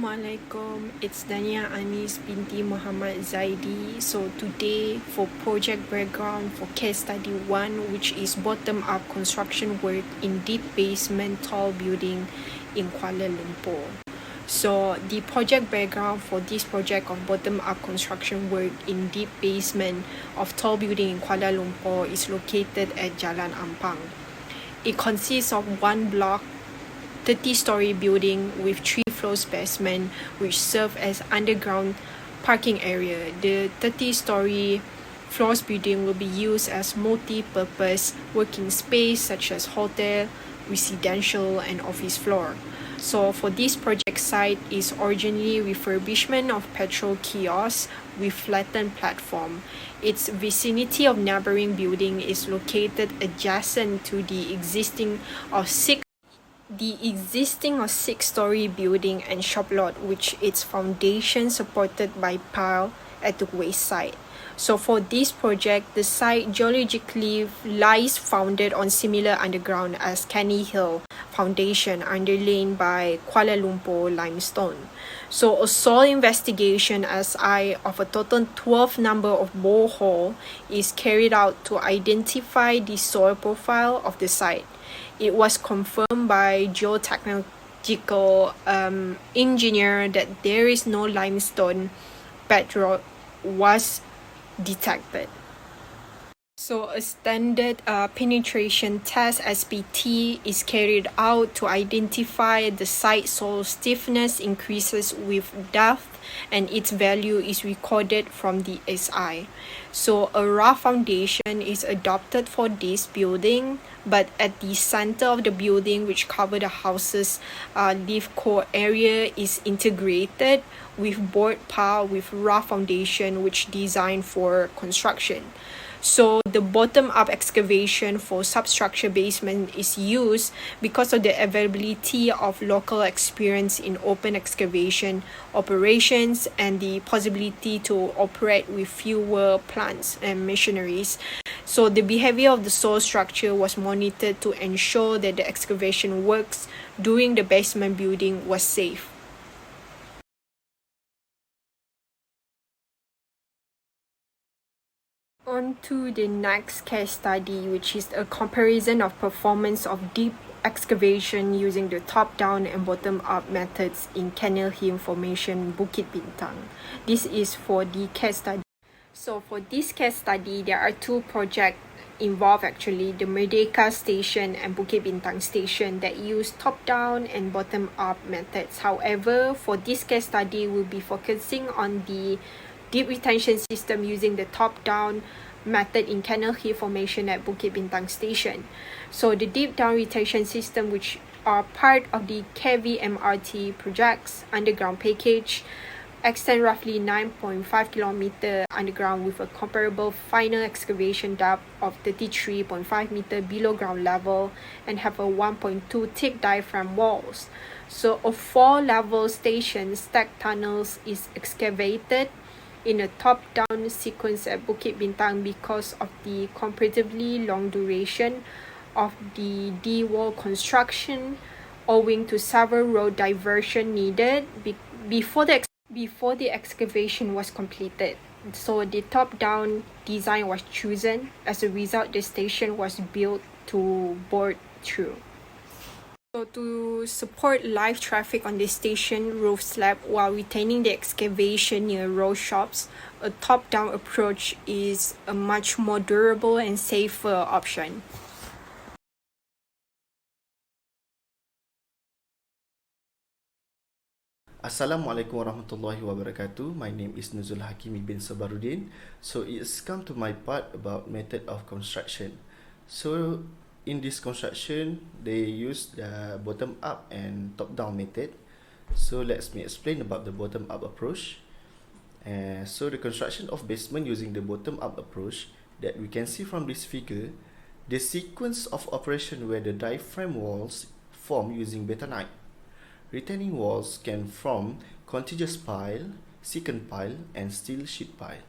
Assalamualaikum, it's Dania Anis binti Muhammad Zaidi. So today for project background for case study 1, which is bottom up construction work in deep basement tall building in Kuala Lumpur. So the project background for this project of bottom up construction work in deep basement of tall building in Kuala Lumpur is located at Jalan Ampang. It consists of one block 30-story building with 3 floors basement, which serve as underground parking area. The 30-story floors building will be used as multi-purpose working space such as hotel, residential, and office floor. So for this project site is originally refurbishment of petrol kiosk with flattened platform. Its vicinity of neighboring building is located adjacent to the existing of 6-story building and shop lot, which its foundation supported by pile at the waste site. So for this project, the site geologically lies founded on similar underground as Canny Hill foundation underlain by Kuala Lumpur limestone. So a soil investigation SI of a total 12 number of borehole is carried out to identify the soil profile of the site. It was confirmed by geotechnical engineer that there is no limestone bedrock was detected. So a standard penetration test SPT is carried out to identify the site soil stiffness increases with depth, and its value is recorded from the SI. So a rough foundation is adopted for this building, but at the center of the building, which cover the houses live core area, is integrated with board pile with rough foundation which designed for construction. So the bottom-up excavation for substructure basement is used because of the availability of local experience in open excavation operations and the possibility to operate with fewer plants and machineries. So the behavior of the soil structure was monitored to ensure that the excavation works during the basement building was safe. On to the next case study, which is a comparison of performance of deep excavation using the top-down and bottom-up methods in Canal Hill Formation, Bukit Bintang. This is for the case study. So for this case study, there are 2 projects involved actually, the Merdeka Station and Bukit Bintang Station, that use top-down and bottom-up methods. However, for this case study, we'll be focusing on the deep retention system using the top-down method in Canal Hill Formation at Bukit Bintang Station. So the deep down retention system, which are part of the KVMRT project's underground package, extend roughly 9.5 km underground with a comparable final excavation depth of 33.5 meter below ground level and have a 1.2 thick diaphragm walls. So a 4-level station stacked tunnels is excavated in a top-down sequence at Bukit Bintang because of the comparatively long duration of the D-wall construction owing to several road diversion needed before the excavation was completed. So the top-down design was chosen. As a result, the station was built to bore through. So to support live traffic on the station roof slab while retaining the excavation near road shops, a top-down approach is a much more durable and safer option. Assalamualaikum warahmatullahi wabarakatuh. My name is Nuzul Hakimi bin Sabaruddin. So it's come to my part about method of construction. So in this construction, they use the bottom-up and top-down method. So let me explain about the bottom-up approach. So the construction of basement using the bottom-up approach that we can see from this figure, the sequence of operation where the diaphragm walls form using betonite. Retaining walls can form contiguous pile, secant pile, and steel sheet pile.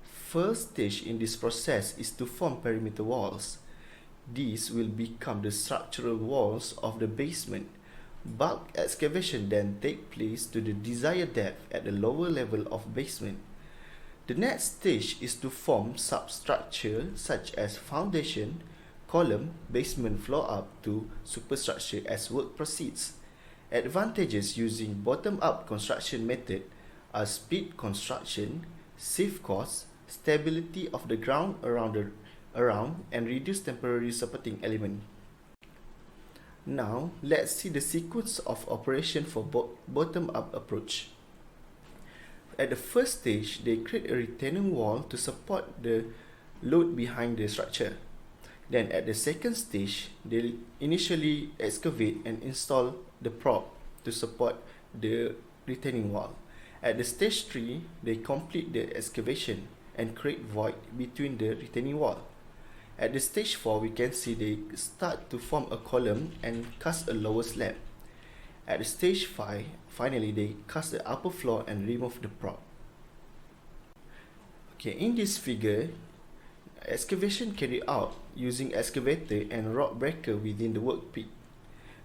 First stage in this process is to form perimeter walls. These will become the structural walls of the basement. Bulk excavation then take place to the desired depth at the lower level of basement. The next stage is to form substructure such as foundation, column, basement floor up to superstructure as work proceeds. Advantages using bottom-up construction method are speed construction, save costs, stability of the ground around and reduce temporary supporting element. Now, let's see the sequence of operation for bottom-up approach. At the first stage, they create a retaining wall to support the load behind the structure. Then at the second stage, they initially excavate and install the prop to support the retaining wall. At the stage 3, they complete the excavation and create void between the retaining wall. At the stage 4, we can see they start to form a column and cast a lower slab. At the stage 5, finally they cast the upper floor and remove the prop. Okay, in this figure, excavation carried out using excavator and rock breaker within the work pit.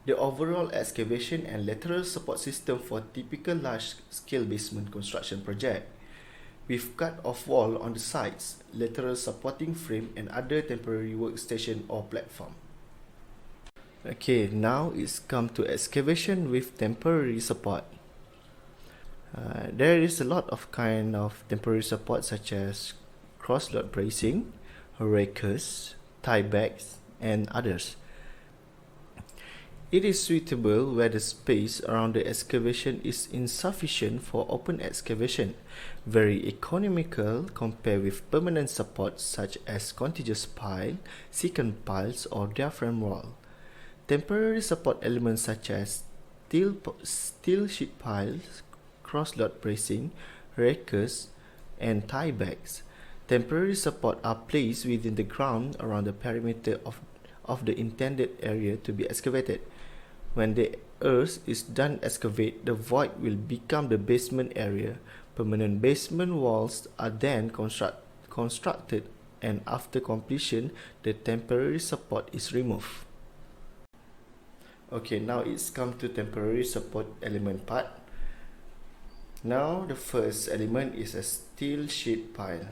The overall excavation and lateral support system for typical large-scale basement construction project, with cut-off wall on the sides, lateral supporting frame and other temporary workstation or platform. Okay, now it's come to excavation with temporary support. There is a lot of kind of temporary support such as cross-load bracing, rakers, tiebacks, and others. It is suitable where the space around the excavation is insufficient for open excavation, very economical compared with permanent support such as contiguous pile, secant piles, or diaphragm wall. Temporary support elements such as steel sheet piles, cross-load bracing, rakers, and tiebacks. Temporary support are placed within the ground around the perimeter of the intended area to be excavated. When the earth is done excavate, the void will become the basement area. Permanent basement walls are then constructed, and after completion, the temporary support is removed. Okay, now it's come to temporary support element part. Now the first element is a steel sheet pile.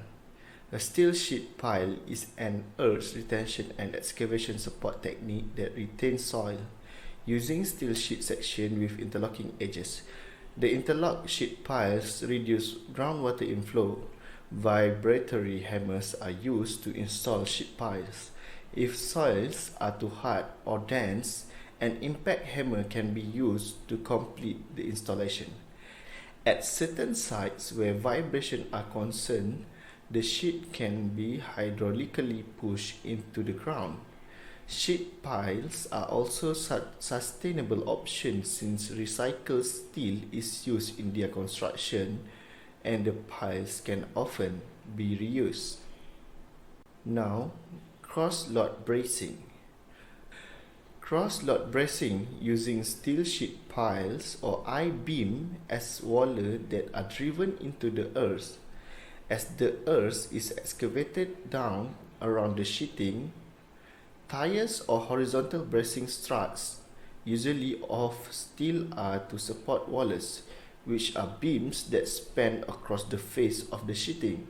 A steel sheet pile is an earth retention and excavation support technique that retains soil using steel sheet section with interlocking edges. The interlock sheet piles reduce groundwater inflow. Vibratory hammers are used to install sheet piles. If soils are too hard or dense, an impact hammer can be used to complete the installation. At certain sites where vibration are concerned, the sheet can be hydraulically pushed into the ground. Sheet piles are also sustainable options since recycled steel is used in their construction and the piles can often be reused. Now, cross-load bracing. Cross-load bracing using steel sheet piles or I-beam as wallers that are driven into the earth. As the earth is excavated down around the sheeting, tires or horizontal bracing struts, usually of steel, are to support wallers, which are beams that span across the face of the sheeting.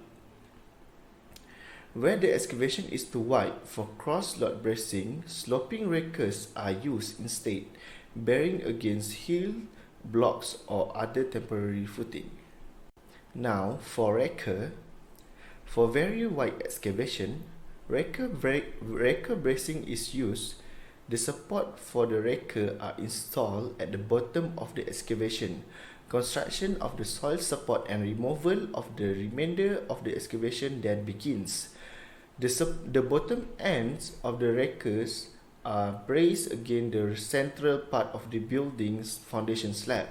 Where the excavation is too wide for cross-load bracing, sloping rakers are used instead, bearing against hill, blocks or other temporary footing. Now for raker. For very wide excavation, raker bracing is used. The support for the raker are installed at the bottom of the excavation. Construction of the soil support and removal of the remainder of the excavation then begins. The bottom ends of the rakers are braced against the central part of the building's foundation slab.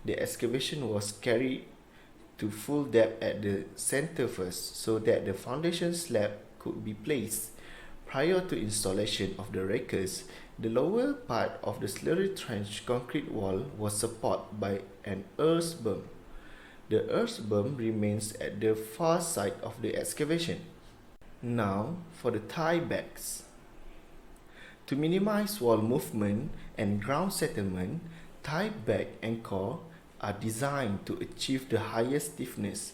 The excavation was carried to full depth at the center first so that the foundation slab could be placed. Prior to installation of the rakers, the lower part of the slurry trench concrete wall was supported by an earth berm. The earth berm remains at the far side of the excavation. Now for the tiebacks. To minimize wall movement and ground settlement, Tie-back anchor are designed to achieve the highest stiffness.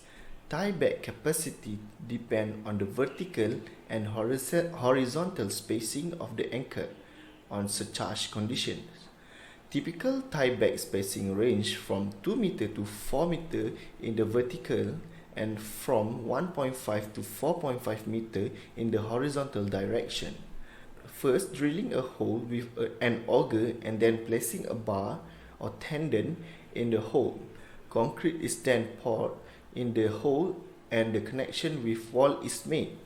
Tie-back capacity depend on the vertical and horizontal spacing of the anchor on surcharge conditions. Typical tie-back spacing range from 2 meter to 4 meter in the vertical and from 1.5 to 4.5 meter in the horizontal direction. First, drilling a hole with an auger and then placing a bar or tendon in the hole. Concrete is then poured in the hole and the connection with wall is made.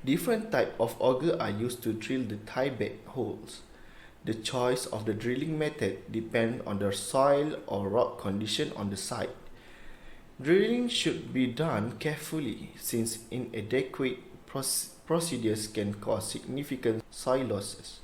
Different types of auger are used to drill the tie-back holes. The choice of the drilling method depends on the soil or rock condition on the site. Drilling should be done carefully since inadequate procedures can cause significant soil losses.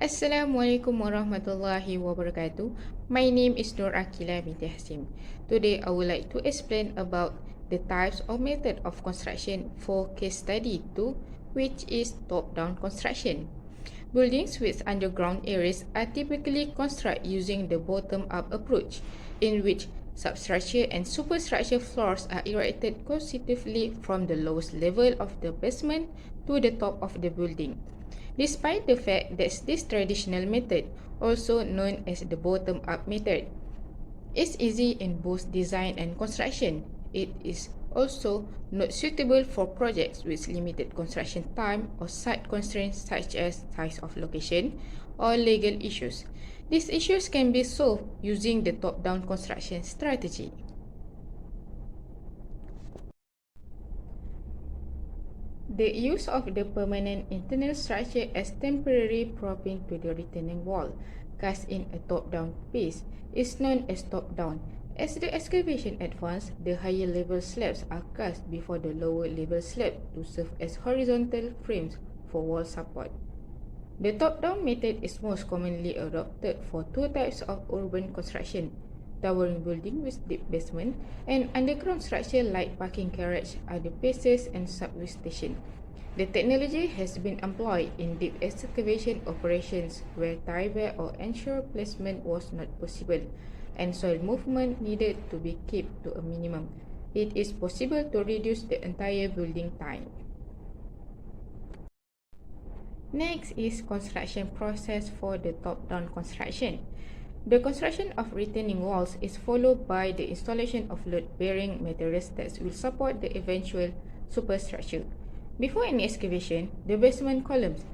Assalamualaikum warahmatullahi wabarakatuh. My name is Nur Akila binti Hasim. Today I would like to explain about the types or method of construction for case study 2, which is top-down construction. Buildings with underground areas are typically constructed using the bottom-up approach, in which substructure and superstructure floors are erected consecutively from the lowest level of the basement to the top of the building. Despite the fact that this traditional method, also known as the bottom-up method, is easy in both design and construction, it is also not suitable for projects with limited construction time or site constraints such as size of location or legal issues. These issues can be solved using the top-down construction strategy. The use of the permanent internal structure as temporary propping to the retaining wall, cast in a top-down phase, is known as top-down. As the excavation advances, the higher level slabs are cast before the lower level slab to serve as horizontal frames for wall support. The top-down method is most commonly adopted for two types of urban construction: towering building with deep basement, and underground structure like parking garage, other bases, and subway station. The technology has been employed in deep excavation operations where tie-back or anchor placement was not possible, and soil movement needed to be kept to a minimum. It is possible to reduce the entire building time. Next is construction process for the top-down construction. The construction of retaining walls is followed by the installation of load-bearing materials that will support the eventual superstructure. Before any excavation, the basement columns,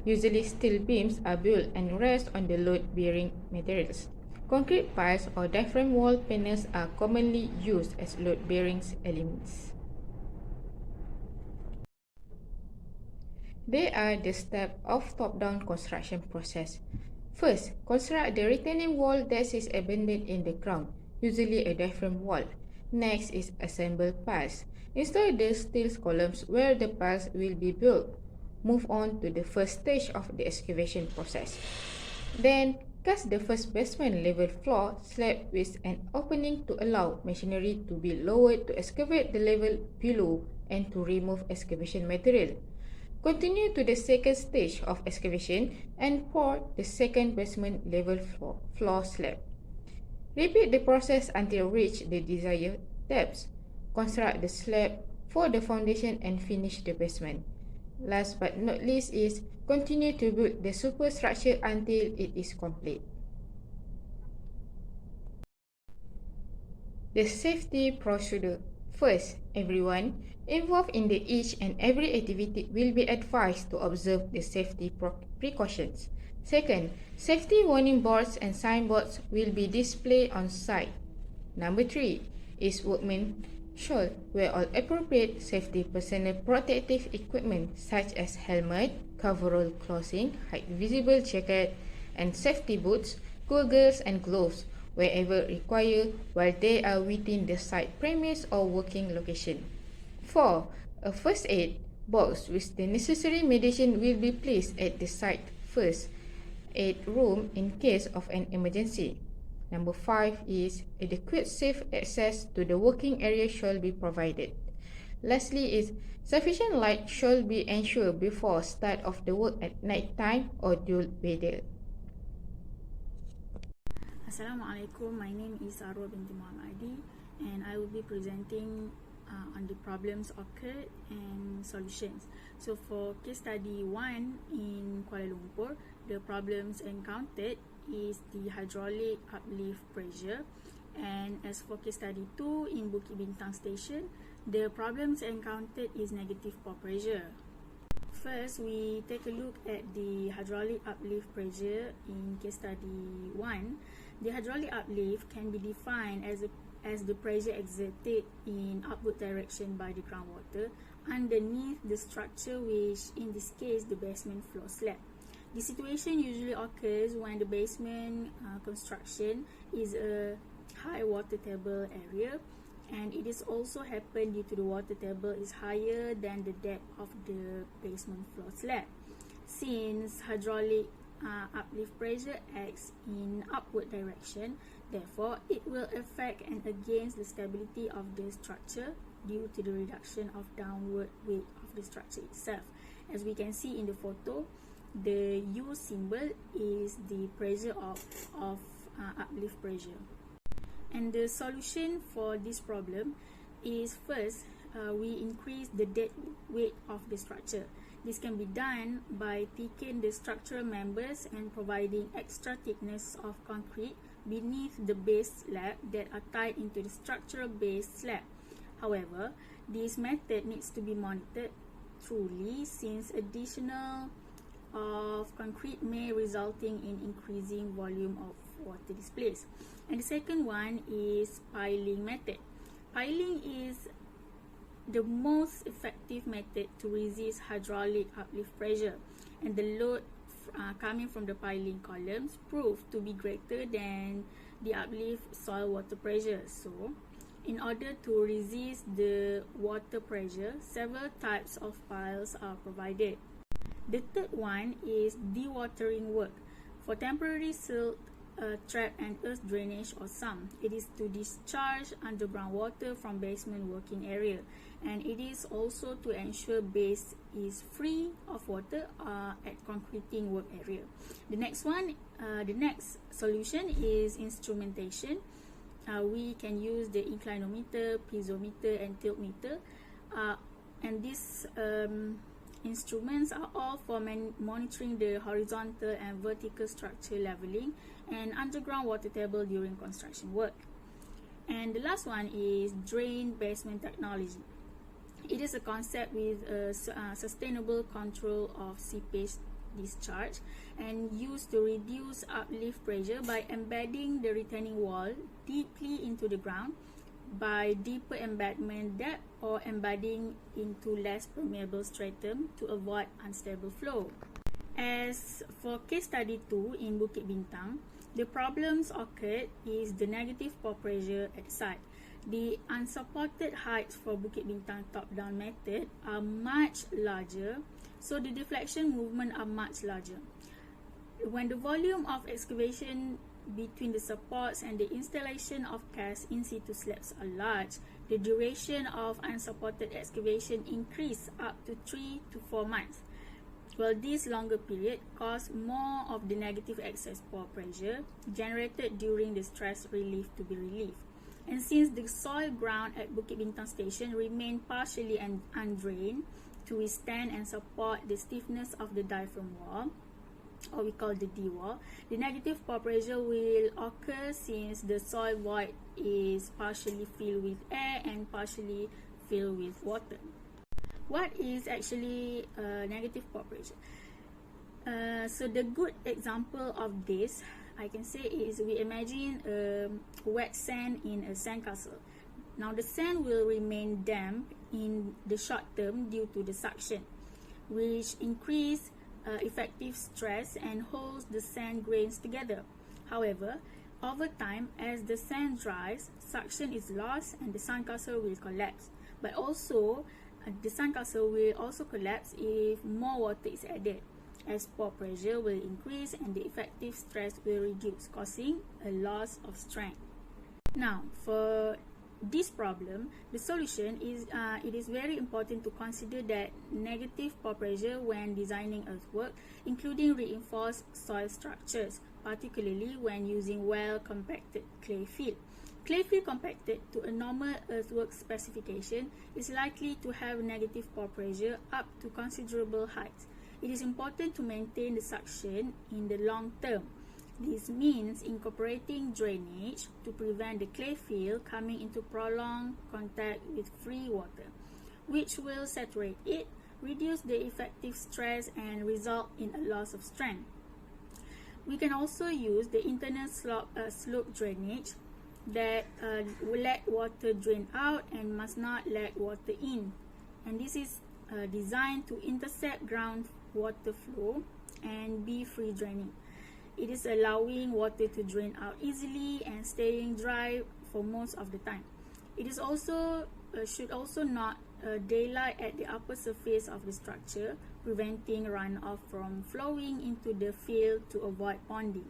usually steel beams, are built and rest on the load-bearing materials. Concrete piles or diaphragm wall panels are commonly used as load-bearing elements. They are the steps of top-down construction process. First, construct the retaining wall that is abandoned in the ground, usually a diaphragm wall. Next is assemble piles. Install the steel columns where the piles will be built. Move on to the first stage of the excavation process. Then, cast the first basement level floor slab with an opening to allow machinery to be lowered to excavate the level below and to remove excavation material. Continue to the second stage of excavation and pour the second basement level floor slab. Repeat the process until reach the desired depths. Construct the slab for the foundation and finish the basement. Last but not least is continue to build the superstructure until it is complete. The safety procedure. First, everyone involved in each and every activity will be advised to observe the safety precautions. Second, safety warning boards and signboards will be displayed on site. Number 3 is workmen should wear all appropriate safety personal protective equipment such as helmet, coverall clothing, height visible jacket, and safety boots, goggles, and gloves wherever required while they are within the site premise or working location. 4. A first aid box with the necessary medicine will be placed at the site first aid room in case of an emergency. Number 5 is adequate safe access to the working area shall be provided. Lastly is sufficient light should be ensured before start of the work at night time or dull weather. Assalamualaikum, my name is Arwa binti Muhammadi and I will be presenting on the problems occurred and solutions. So for case study 1 in Kuala Lumpur, the problems encountered is the hydraulic uplift pressure, and as for case study 2 in Bukit Bintang station, the problems encountered is negative pore pressure. First, we take a look at the hydraulic uplift pressure in case study 1. The hydraulic uplift can be defined as the pressure exerted in upward direction by the groundwater underneath the structure, which in this case the basement floor slab. The situation usually occurs when the basement construction is a high water table area, and it is also happen due to the water table is higher than the depth of the basement floor slab. Since hydraulic uplift pressure acts in upward direction, therefore it will affect and against the stability of the structure due to the reduction of downward weight of the structure itself. As we can see in the photo, the U symbol is the pressure of uplift pressure. And the solution for this problem is first, we increase the dead weight of the structure. This can be done by thickening the structural members and providing extra thickness of concrete beneath the base slab that are tied into the structural base slab. However, this method needs to be monitored thoroughly, since additional of concrete may resulting in increasing volume of water displaced. And the second one is piling method. Piling is the most effective method to resist hydraulic uplift pressure, and the load coming from the piling columns proved to be greater than the uplift soil water pressure. So, in order to resist the water pressure, several types of piles are provided. The third one is dewatering work. For temporary silt trap and earth drainage or sump, it is to discharge underground water from basement working area, and it is also to ensure base is free of water at concreting work area. The next solution is instrumentation. We can use the inclinometer, piezometer and tiltmeter, and these instruments are all for monitoring the horizontal and vertical structure leveling and underground water table during construction work. And the last one is drain basement technology. It is a concept with a sustainable control of seepage discharge and used to reduce uplift pressure by embedding the retaining wall deeply into the ground by deeper embedment depth or embedding into less permeable stratum to avoid unstable flow. As for case study 2 in Bukit Bintang, the problems occurred is the negative pore pressure at the site. The unsupported heights for Bukit Bintang top-down method are much larger, so the deflection movement are much larger. When the volume of excavation between the supports and the installation of cast in situ slabs are large, the duration of unsupported excavation increase up to 3 to 4 months. Well, this longer period cause more of the negative excess pore pressure generated during the stress relief to be relieved. And since the soil ground at Bukit Bintang station remain partially undrained to withstand and support the stiffness of the diaphragm wall, or we call the D wall, the negative pore pressure will occur since the soil void is partially filled with air and partially filled with water. What is actually negative pore pressure? So the good example of this, I can say, is we imagine wet sand in a sandcastle. Now the sand will remain damp in the short term due to the suction, which increase effective stress and holds the sand grains together. However, over time, as the sand dries, suction is lost and the sandcastle will collapse. But also, the sandcastle will also collapse if more water is added. as pore pressure will increase and the effective stress will reduce, causing a loss of strength. Now, for this problem, the solution is it is very important to consider that negative pore pressure when designing earthwork, including reinforced soil structures, particularly when using well-compacted clay field. Clay field compacted to a normal earthwork specification is likely to have negative pore pressure up to considerable heights. It is important to maintain the suction in the long term. This means incorporating drainage to prevent the clay field coming into prolonged contact with free water, which will saturate it, reduce the effective stress, and result in a loss of strength. We can also use the internal slope drainage that will let water drain out and must not let water in. And this is designed to intercept groundwater flow and be free draining. It is allowing water to drain out easily and staying dry for most of the time. It is also should also not daylight at the upper surface of the structure, preventing runoff from flowing into the field to avoid ponding.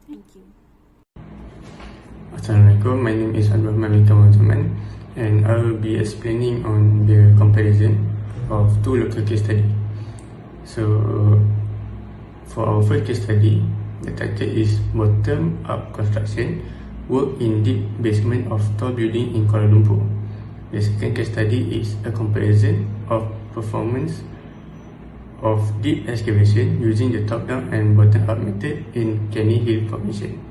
Thank you. Assalamualaikum, my name is Abdurrahman bin Kamal, and I will be explaining on the comparison of two local case study. So, for our first case study, the title is Bottom-up Construction, Work in Deep Basement of Tall Building in Kuala Lumpur. The second case study is a comparison of performance of deep excavation using the top-down and bottom-up method in Canning Hill Formation.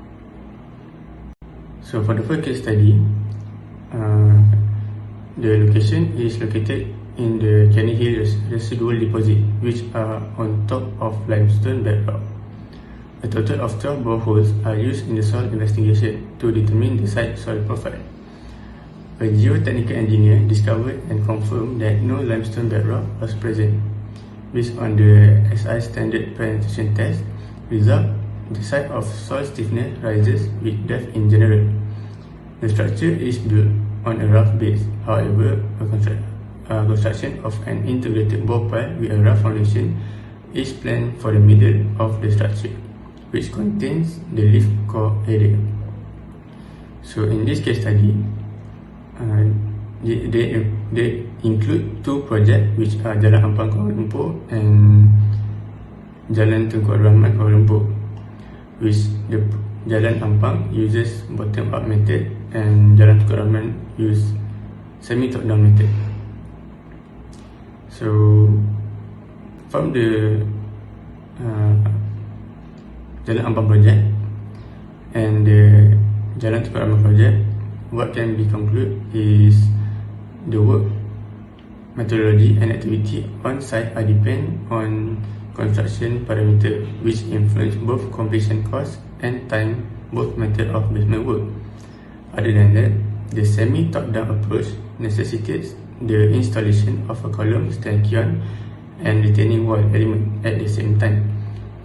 So for the first case study, the location is located in the Canning Hill residual deposit, which are on top of limestone bedrock. A total of 12 boreholes are used in the soil investigation to determine the site soil profile. A geotechnical engineer discovered and confirmed that no limestone bedrock was present. Based on the SI standard penetration test result, the site of soil stiffness rises with depth in general. The structure is built on a rough base. However, a construction of an integrated bore pile with a rough foundation is planned for the middle of the structure, which contains the lift core area. So in this case study, they include two projects, which are Jalan Ampang Kuala Lumpur and Jalan Tengku Abdul Rahman Kuala Lumpur, which the Jalan Ampang uses bottom-up method and Jalan Tengku Abdul Rahman use semi-top-down method. So from the Jalan Ampang project and the Jalan Tengku Abdul Rahman project, what can be concluded is the work methodology and activity on site are depend on construction parameter, which influence both completion cost and time, both method of basement work. Other than that, the semi-top-down approach necessitates the installation of a column, stanchion, and retaining wall element at the same time.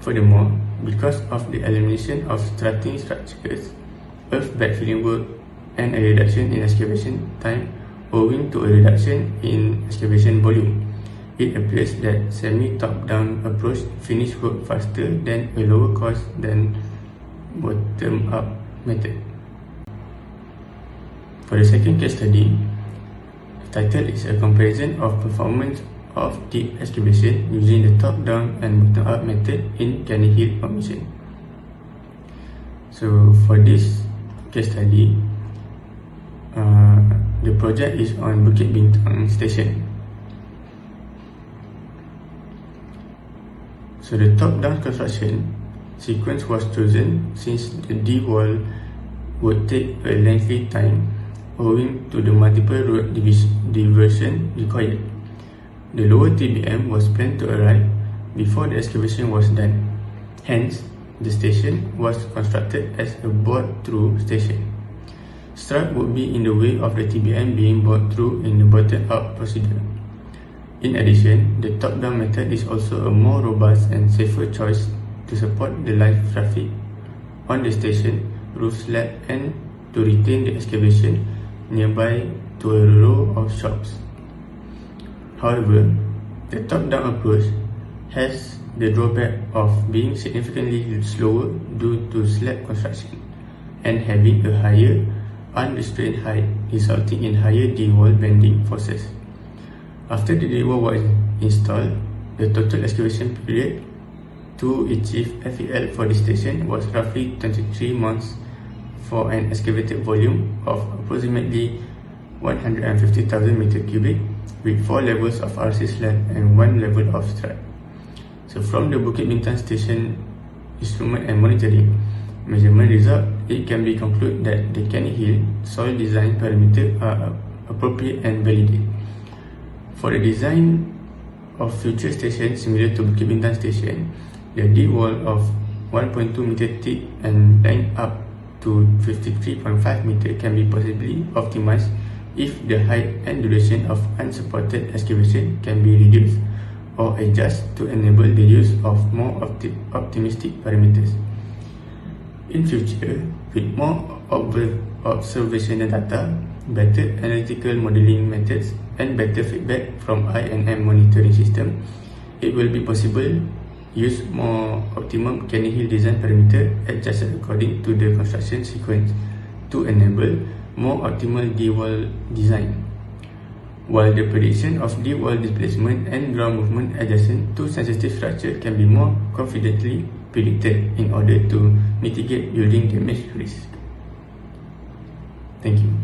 Furthermore, because of the elimination of strutting structures, earth backfilling work, and a reduction in excavation time owing to a reduction in excavation volume, it appears that semi-top-down approach finish work faster than a lower cost than bottom-up method. For the second case study, the title is a comparison of performance of deep excavation using the top-down and bottom-up method in Canning Hill Formation. So for this case study, the project is on Bukit Bintang Station. So the top-down construction sequence was chosen since the D wall would take a lengthy time owing to the multiple road diversion required. The lower TBM was planned to arrive before the excavation was done. Hence, the station was constructed as a bored-through station. Strut would be in the way of the TBM being bored through in the bottom-up procedure. In addition, the top-down method is also a more robust and safer choice to support the live traffic on the station roof slab and to retain the excavation nearby to a row of shops. However, the top-down approach has the drawback of being significantly slower due to slab construction and having a higher unrestrained height, resulting in higher D-wall bending forces. After the D-wall was installed, the total excavation period to achieve FEL for the station was roughly 23 months for an excavated volume of approximately 150,000 meter cubic with 4 levels of RC slab and 1 level of strut. So from the Bukit Bintang station instrument and monitoring measurement result, it can be concluded that the Canning Hill soil design parameters are appropriate and valid. For the design of future stations similar to Bukit Bintang station, the deep wall of 1.2 meter thick and length up to 53.5 meter can be possibly optimized if the height and duration of unsupported excavation can be reduced or adjust to enable the use of more optimistic parameters. In future, with more observational data, better analytical modeling methods, and better feedback from I&M monitoring system, it will be possible use more optimum Canning Hill design parameter adjusted according to the construction sequence to enable more optimal D-wall design, while the prediction of D-wall displacement and ground movement adjacent to sensitive structure can be more confidently predicted in order to mitigate building damage risk. Thank you.